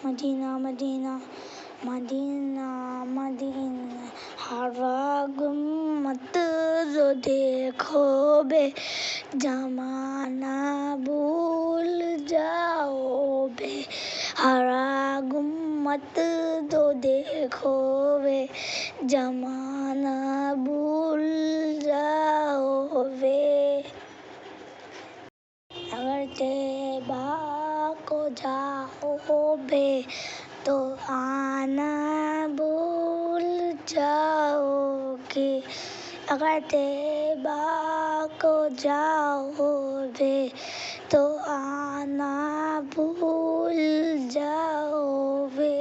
مدینہ مدینہ مدینہ مدینہ ہراگم مت جو دیکھو بے زمانہ بھول جاؤ بے ہراگم مت جو دیکھو بے زمانہ بھول جاؤ بے اگر طیبہ کو جاؤ بے تو آنا بھول جاؤ گے اگر طیبہ کو جاؤ بے تو آنا بھول جاؤ بے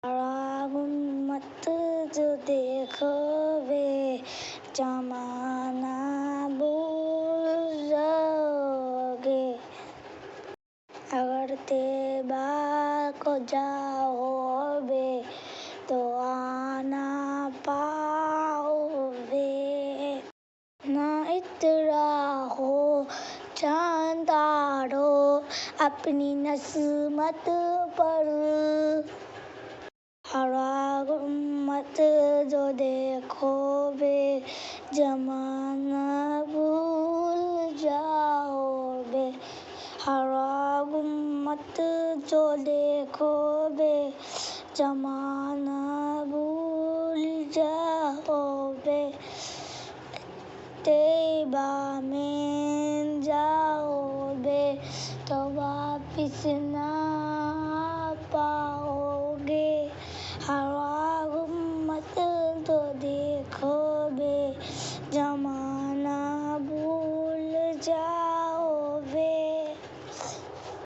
ہراگم مت جو دیکھو بے زمانہ بھول جاؤ گے اگر طیبہ کو جاؤ بے تو آنا پاؤ بے نہ اطراء ہو چاند تاروں اپنی نسمت پر ہراگم مت جو دیکھو بے زمانہ بھول جاؤ بے ہراگم مت جو دیکھو بے زمانہ بھول جاؤ بے طیبہ میں جاؤ بے تو واپس نہ